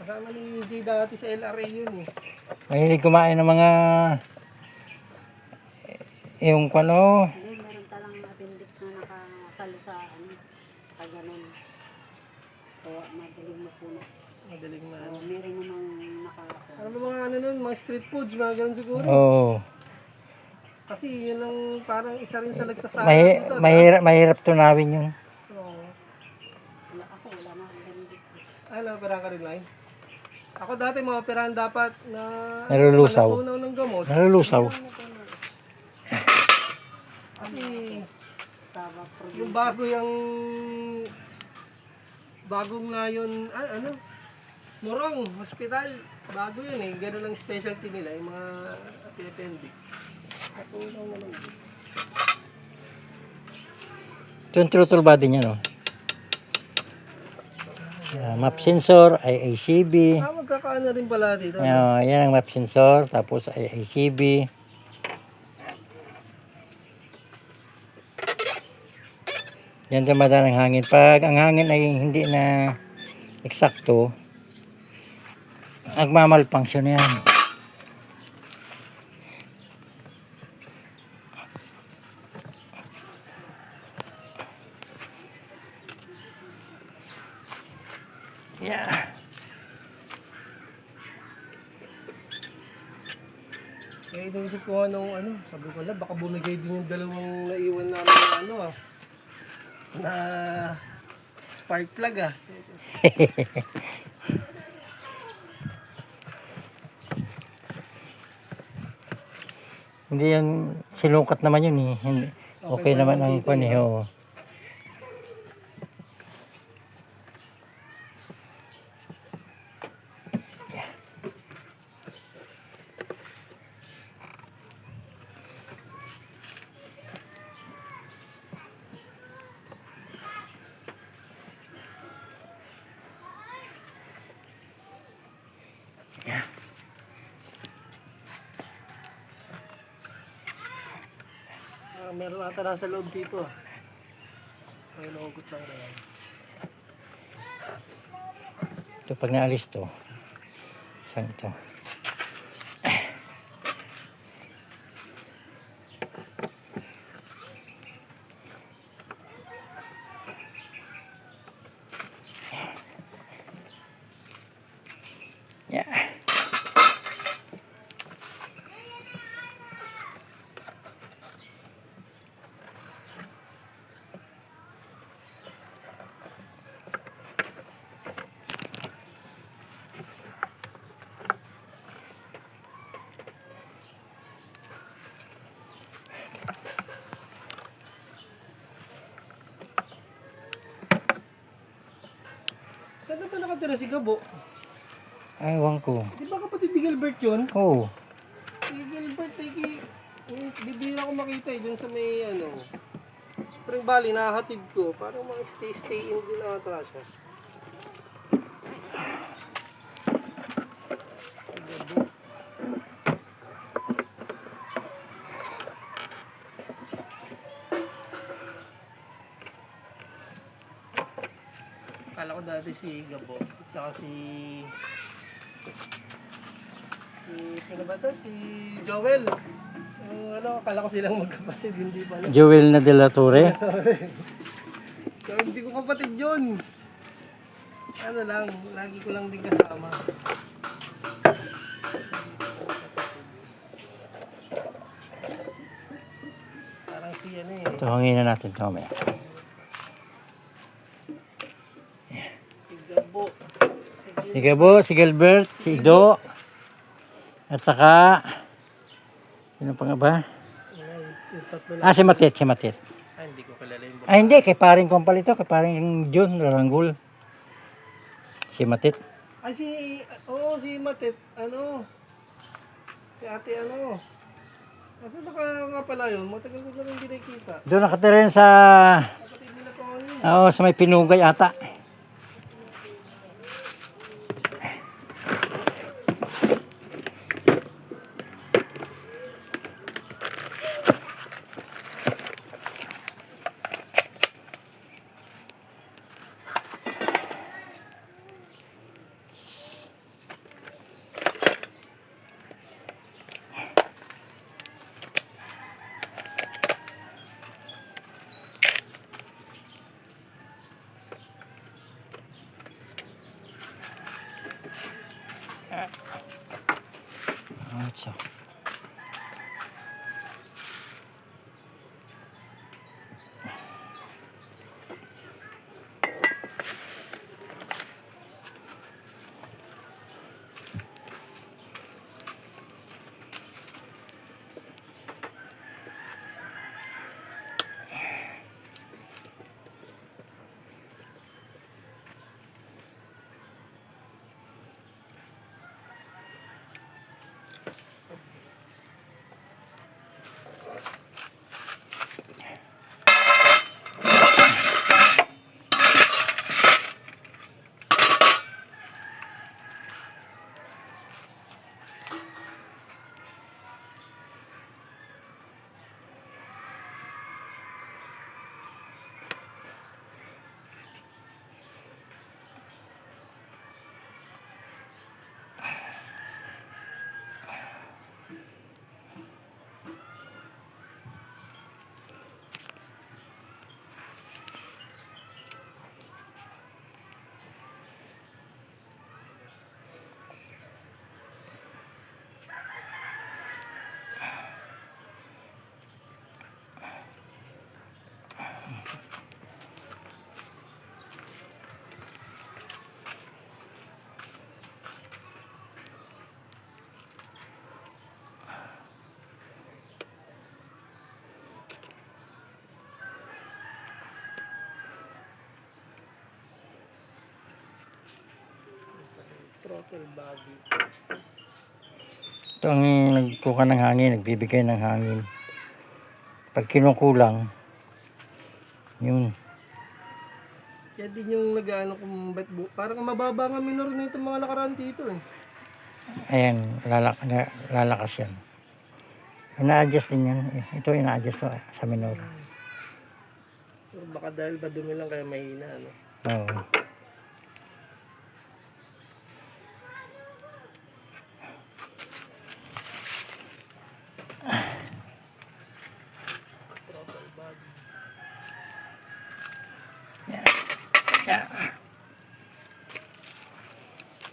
Kasama ni Jay dati sa LRA yun eh. Mahilig kumain ng mga yung ano. Hindi, meron talang appendix na nakasalo sa sa ganun. Kaya madaling mapuno. Madaling na. O, meron namang nakakapuno. Ano ba mga ano nun, mga street foods, mga ganun siguro. Oo. Kasi yun ang parang isa rin sa nagsasama dito. Mahirap tunawin yung Oo. Wala na akong appendix. Ay, naperahan ka rin lang. Ako dati mga operahan dapat na Nalulusaw. natunaw ng gamot. nalulusaw. Kasi Tama, yung bagong na yun, ano, Morong Hospital, bago yun eh, ganun ang specialty nila, yung mga appendix. Natunaw na lang. Ito yung throttle body niya, no? Map sensor, IACB. Magkakaano rin pala dito. Yan ang map sensor, tapos IACB. Yan dumadaan ng hangin. Pag ang hangin ay hindi na eksakto, nagmamalfunction yan. Yeah. Kaya inisip ko ano, sabi ko lang, baka bumigay din yung dalawang naiwan namin na ano na spark plug Hindi yan, sinukat naman yun eh. Okay naman ang paniho. Meron ata nasa loob dito May nahugot lang na yan. Ito pag naalis to, saan ito? Yeah. Saan na ba nakatira si Gabo? Ay, ewan ko. Di ba kapatid ni Gilbert yun? Oo. Si Gilbert bibira ko makita dun sa may Spring Valley, nahatid ko. Parang mga stay in din ata siya. Akala ko dati si Gabo, tsaka sino ba to? Si Joel. Akala ko silang magkapatid, hindi pala. Joel na de la Torre. So, hindi ko kapatid yun. Ano lang, lagi ko lang din kasama. Parang si Ito, hangin na natin ito mamaya. si Gabo. Si Gabo, si Gilbert, si Ido. At saka, sino pa nga ba? Yung tatlo lang. Si Matit, si Matit. Hindi ko kilala yung Ay, hindi, kay paring kompal ito, kay paring John Laranggol. Si Matit. Ay, si Matit, si ate kasi baka nga pala yun, matagal ko na rin hindi nakikita. Doon nakatira yun sa, Kapatid nila Tony. sa may Pinugay ata. Otso. Throttle body. Ito ang nagkuha ng hangin, nagbibigay ng hangin. Pag kinukulang, yun. Yan din yung nag-ano kung ba't parang mababa nga minor na itong mga nakaraan dito eh. Ayan, lalakas yan. Ina-adjust din yan. Ito ina-adjust to sa minor. So, baka dahil ba dumi lang kaya mahina, ano? Oo. Throttle body.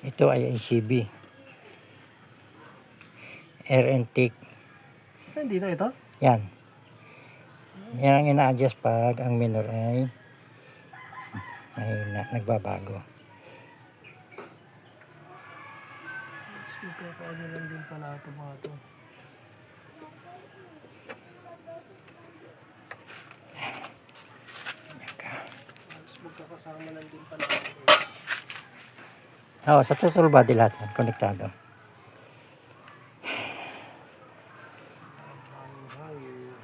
Ito ay ACB. Air intake. Ay, dito ito? Yan. Yan ang ina-adjust pag ang minor ay nagbabago. Mas magkakaano lang din pala ito mga ito. Mas magkakasama lang din pala ito. Oo, sa throttle body lahat yan, konektado. Hangin.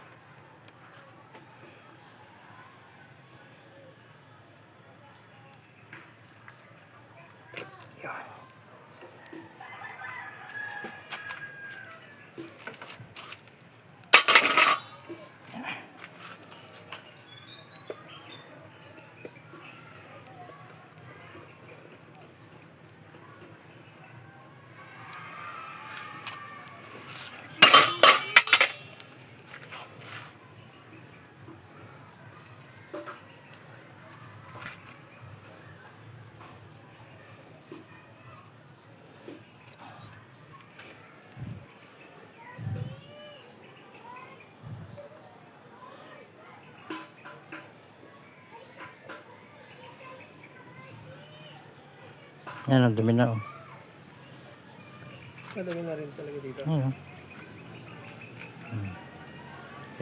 Yan, ang dumi na. Oh. Madami na rin talaga dito. Ayun.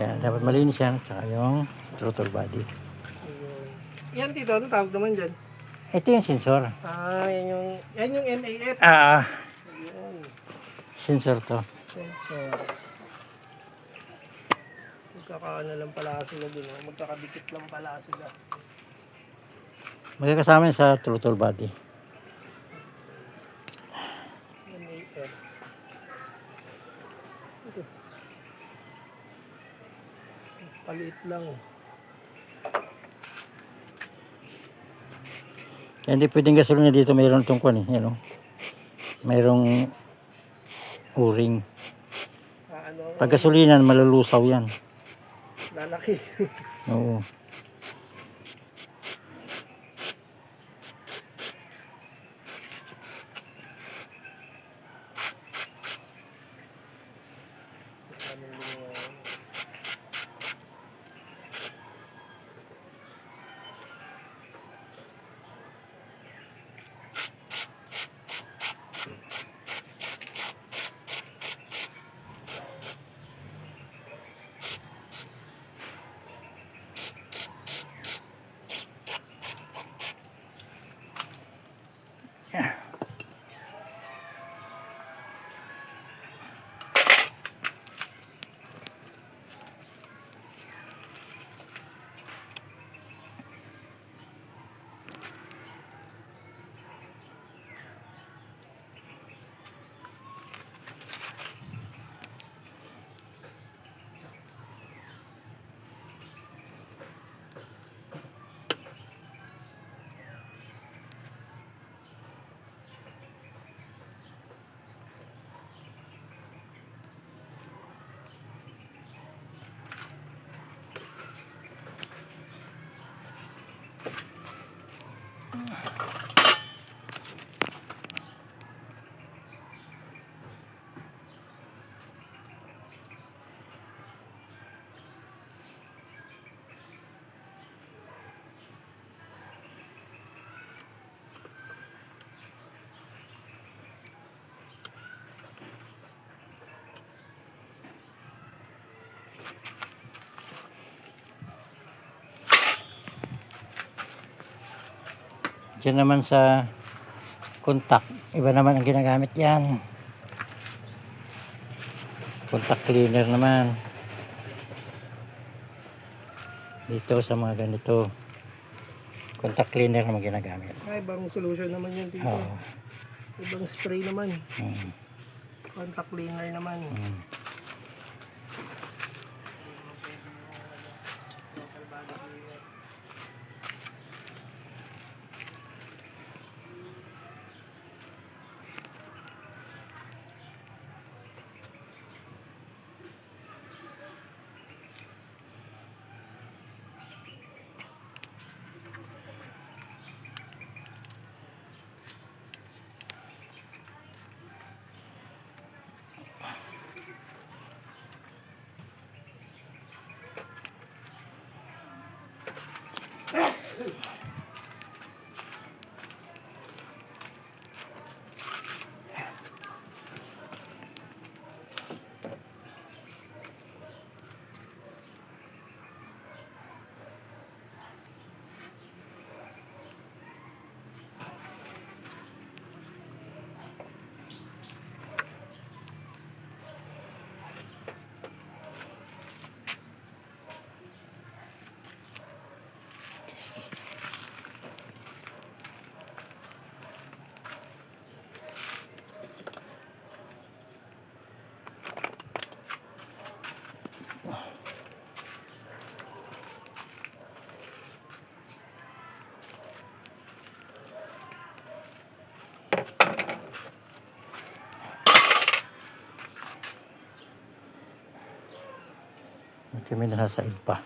Yan, dapat malinis yan. Tsaka yung throttle body. Ayun. Yan dito, ano tawag naman dyan? Ito yung sensor. Ah, yan yung MAF. Ayun. Sensor to. Sensor. Magkakaano lang pala sila dun. Oh. Magkakadikit lang pala sila. Magkakasama yun sa throttle body. MAF. Ito. Paliit lang. Kaya hindi pwedeng gasolina dito, mayroon itong kwan eh. Yan, oh. Mayroong o-ring. Ano, Pag gasolina, malulusaw yan. lalaki. Oo. Diyan naman sa contact, iba naman ang ginagamit yan. Contact cleaner naman. Dito sa mga ganito, contact cleaner naman ginagamit. Ay, ibang solution naman yun dito. Oo. Ibang spray naman. Mm. Contact cleaner naman. Mm. Ito may nasa side pa.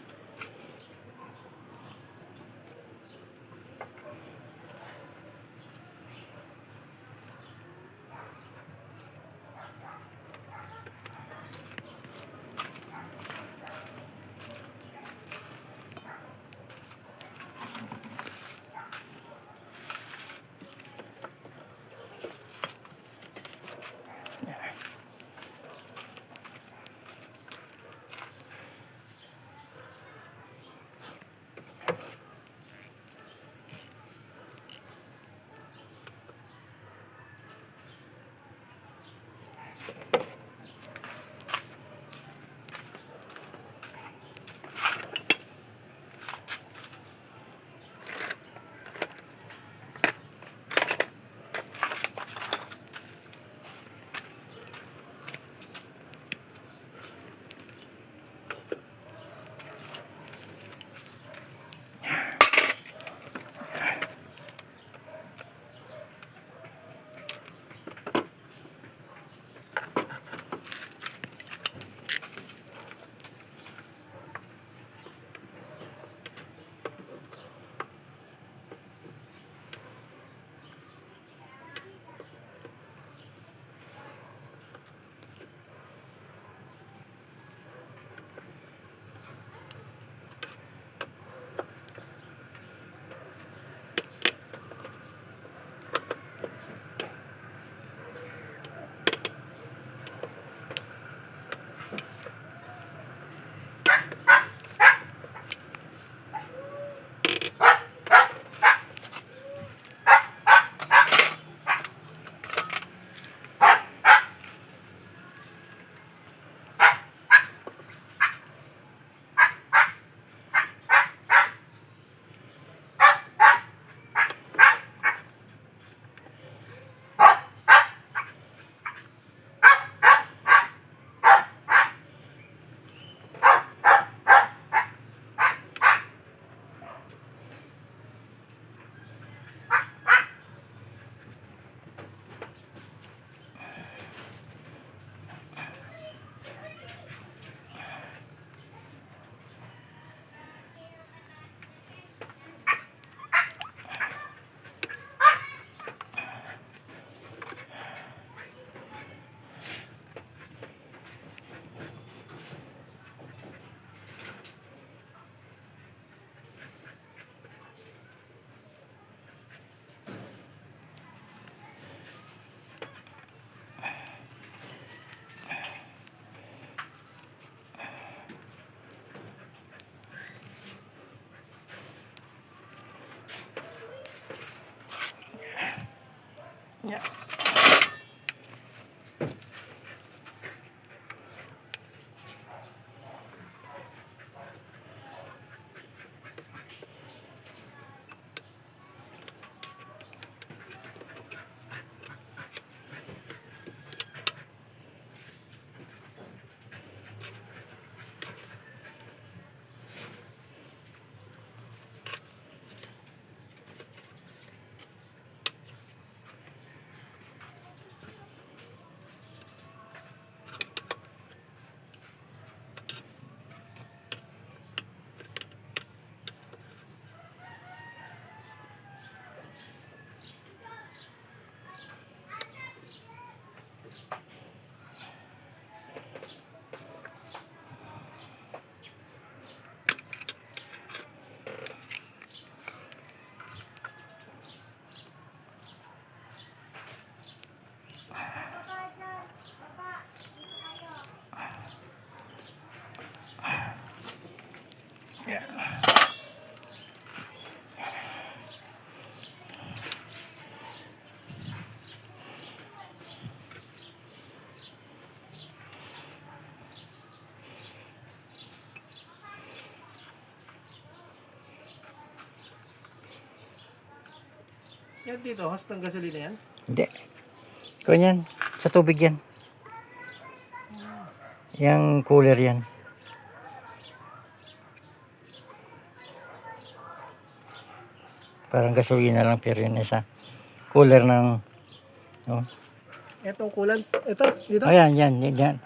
Yan dito, host ng gasolina yan. Hindi. Kung yan, sa tubig yan. Yang cooler yan. Parang gasolina lang pero yun isa. Cooler ng... Oh. Etong kulan, ito, dito. Ayan, yan.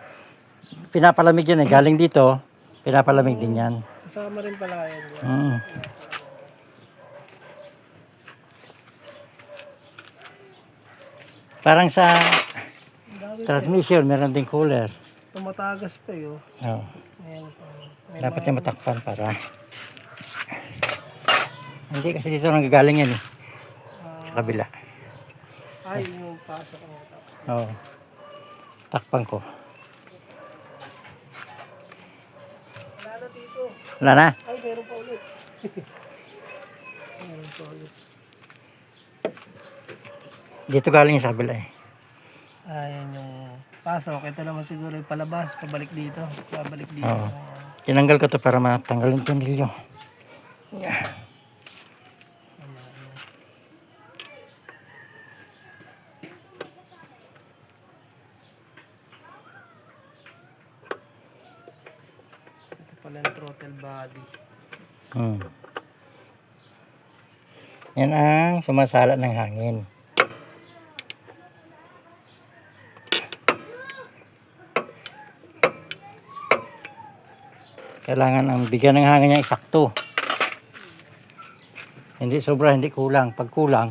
Pinapalamig yan eh. Galing dito, pinapalamig din yan. Kasama rin pala yan. Mm. Parang sa Dami transmission, meron ding cooler. tumatagas pa yun. Oh. Ayan. May Dapat mga- yung matakpan para... Hindi kasi dito nanggagaling yan eh. Sa kabila. Ay, yung pasok ang ito. Oo. Takpan ko. Wala na dito. Wala na. Ay, meron pa ulit. Meron pa ulit. Dito galing sa kabila eh. Ayan yung pasok. Ito naman siguro yung palabas. Pabalik dito. Pabalik dito. Oo. Ayan. Tinanggal ko to para matanggal yung tornilyo. Ito pala yung throttle body. Hmm. Yan ang sumasala ng hangin. Kailangan ang bigyan ng hangin niya eksakto. Hindi sobra, hindi kulang. Pag kulang,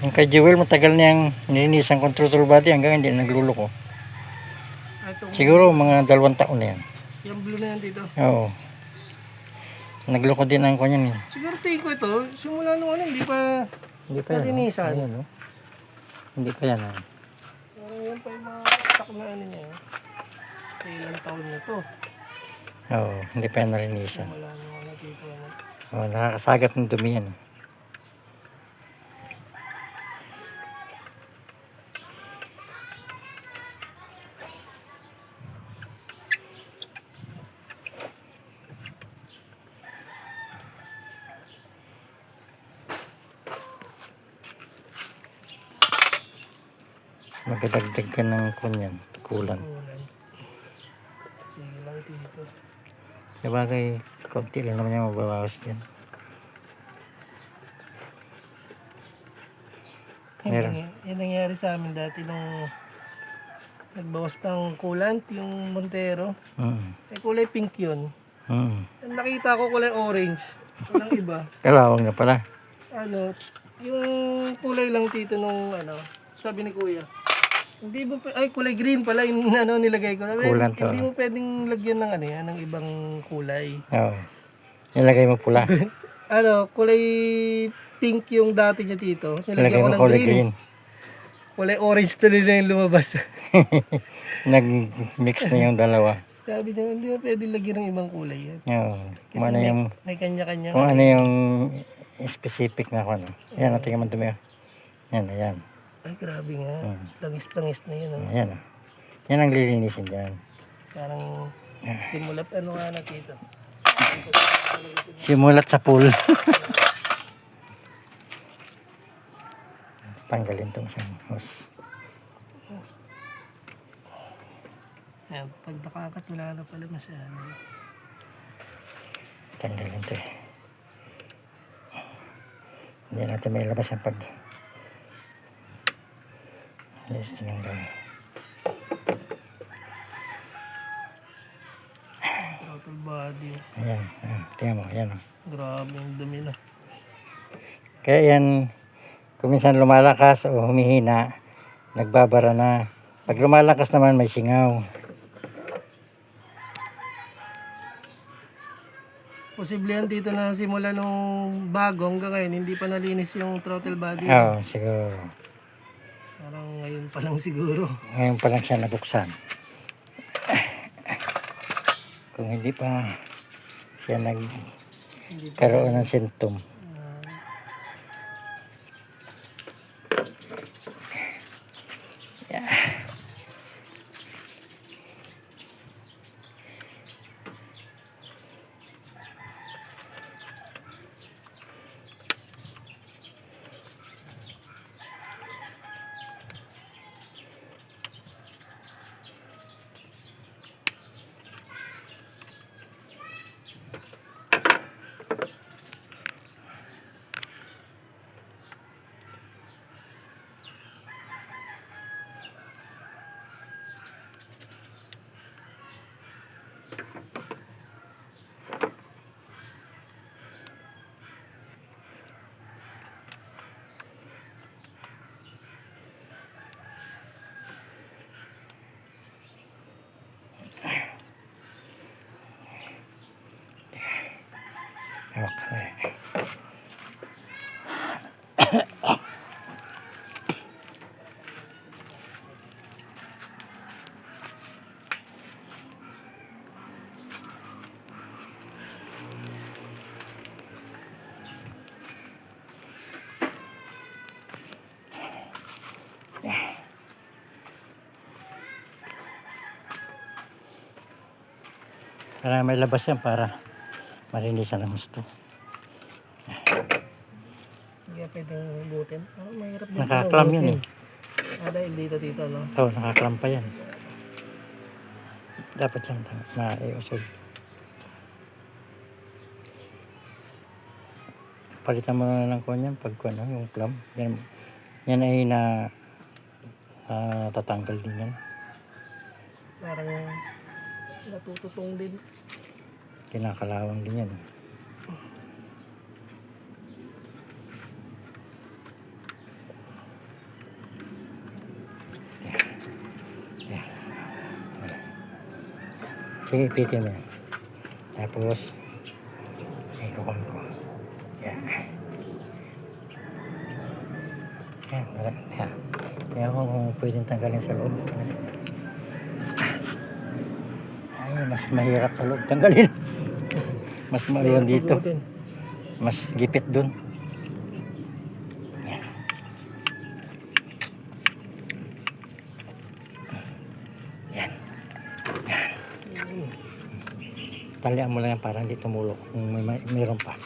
yung kay Jewel matagal na yung nilinisan kong throttle body hanggang hindi nagluloko. Ah, ito, Siguro mga 2 taon na yan. yung blue na yan dito. Oo. Nagloko din ang kanyan eh. Siguro tingin ko ito. Simula nung ano, hindi pa... Hindi pa yan. Nalinisan. Oh. Ayan, oh. Hindi pa yan. Oh. Parang yan pa yung mga stock na ano niya. Ilang taon na to. Oo, hindi pa yan nalinisan. Simula nung ano tipo ano. Oh, nakakasagat ng dumi yan. Magdadagdag ka ng kunyan, kulan. Ulan. Sige lang dito. Sabagay, konti lang naman yung mababawas dyan. Meron. Yan nangyari sa amin dati nung nagbawas ng coolant, yung Montero. Eh kulay pink yun. Ang nakita ko kulay orange. Walang iba. Kalawang na pala. Ano, yung kulay lang dito nung ano, sabi ni Kuya. Hindi mo ay kulay green pala yung ano nilagay ko. Sabi, Coolant, hindi mo pwedeng lagyan ng ano yan, ng ibang kulay. Oo. Nilagay mo pula. Ano, kulay pink yung dati niya dito. Nilagay Nilagyan ko mo ng kulay green. green. Kulay orange tuloy na yung lumabas. Nag-mix na yung dalawa. Sabi niya, hindi mo pwedeng lagyan ng ibang kulay yan. Oo. Kasi Kung ano yung, may kanya-kanya. kung ano yung specific na kung ano. Yan, natin naman dumi. Yan, ayan. Ay, grabe nga. Hmm. Langis-langis na yun. Oh. Ayan. Yan ang lilinisin dyan. Parang simulat ano nga na dito. Simulat sa pool. Tanggalin tong isang hose. Ayan, pag nakakat, wala na pala masyado. Tanggalin to eh. Hindi natin may labas ang pag yes, tinanggal. Throttle body. Ayan, ayan. Tingnan mo, ayan o. Grabe yung dumi na. Kaya yan, kung minsan lumalakas o humihina, nagbabara na. Pag lumalakas naman, may singaw. Posible yan dito na simula nung bago hanggang ngayon, hindi pa nalinis yung throttle body. Oo, siguro. Parang ngayon pa lang siguro. Ngayon pa lang siya nabuksan. Kung hindi pa siya nagkaroon ng symptom. Okay. Para may labas yan para malinisan ang gusto. Hindi ka pwedeng hugutin. Mahirap din. Nakaklam yun eh. Dahil dito, no? Oo, nakaklam pa yan. Dapat yan maiusog. Palitan mo na ng kuwan yan pag yung clam. Yan ay tatanggal din yan. Parang natututong din. Kinakalawang din yan. Sige, ipitin mo yan. Tapos, ikukuha ko. Yan. Yan, wala. Yan. Yan kung pwedeng tanggalin sa loob. Ay, mas mahirap sa loob tanggalin. Mas maliwan dito. Mas gipit dun. Yan. Yan. Talian mo lang yan para hindi tumulok kung mayroon pa.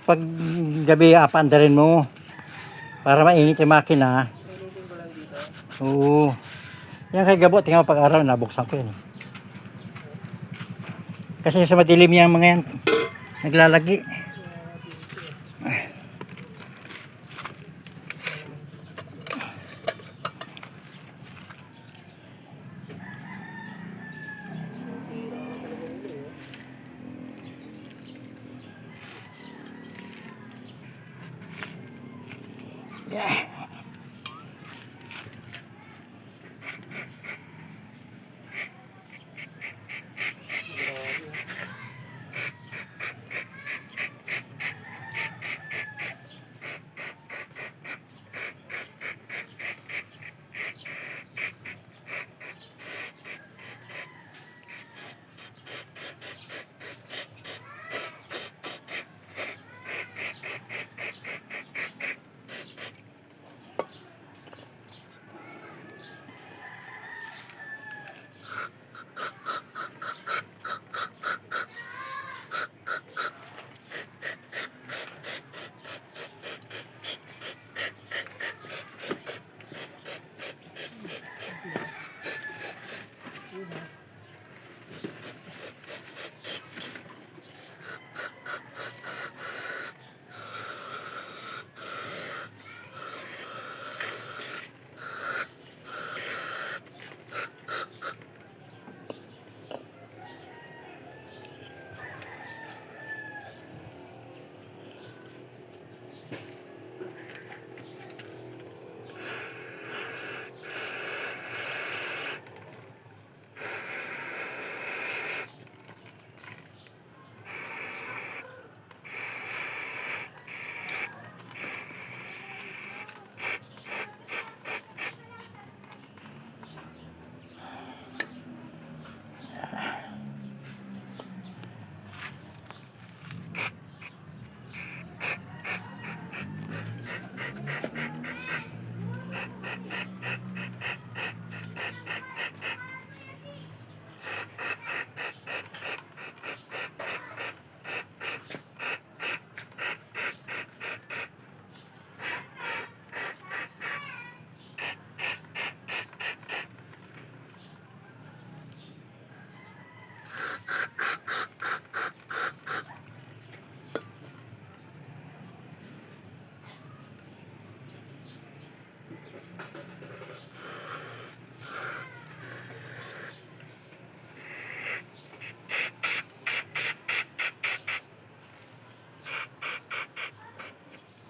Pag gabi, apaandarin mo para mainit yung makina. Oo. Yan kay Gabo, tingnan mo pag-araw, nabuksan ko yan. Kasi sa madilim yung mga yan, naglalagi. Yeah.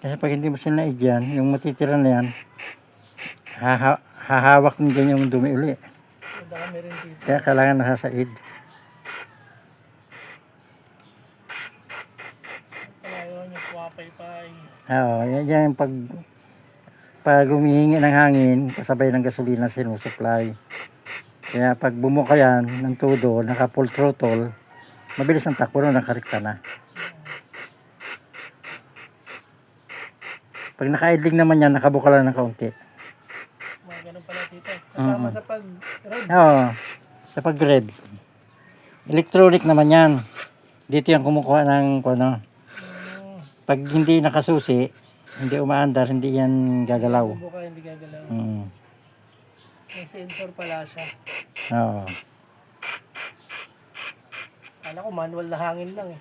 Kasi pag hindi mo sinaid yan, yung matitira na yan, hahawak din dyan yung dumi uli. Madami rin dito. Kaya kailangan nasasaid. Ayaw niyo puwapay-pay. Oo, yan yung pag humihingi ng hangin, kasabay ng gasolina sinusupply. Kaya pag bumuka yan ng todo, naka full throttle, mabilis ang takbo na, nakarikta na. Pag naka-idling naman yan, nakabuka lang ng kaunti. Mga ganun pala dito. Kasama sa pag-ride. Oo, sa pag-rev. Electronic naman yan. Dito yung kumukuha ng ano. Pag hindi nakasusi, hindi umaandar, hindi yan gagalaw. Buka hindi gagalaw. May sensor pala siya. Oo. Kala ko manual na hangin lang eh.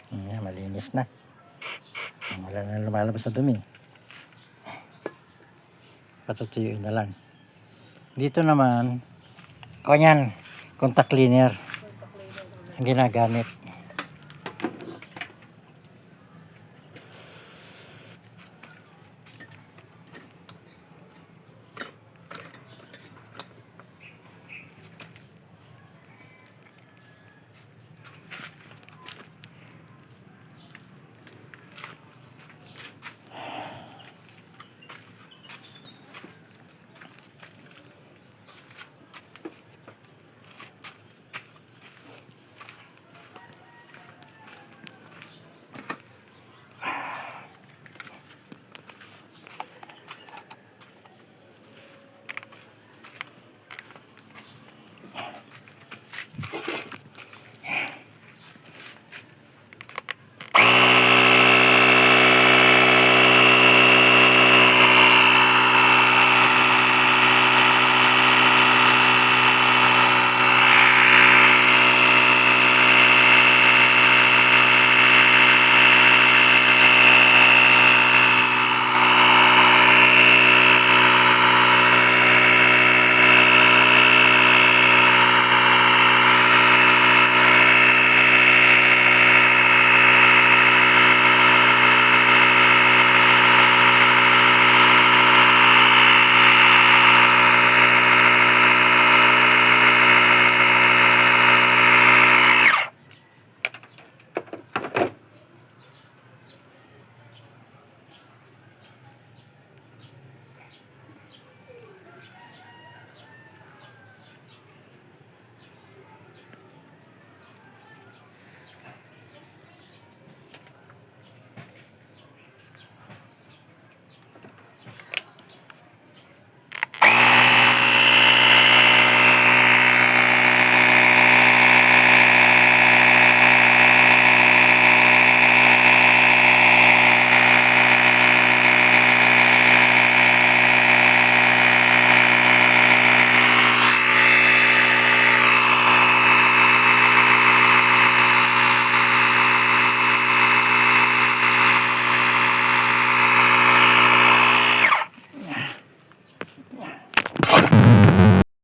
Yan, malinis na. Wala na lumalabas sa dumi. Patutuyuin na lang. Dito naman, kanyan, contact cleaner. Ang ginagamit.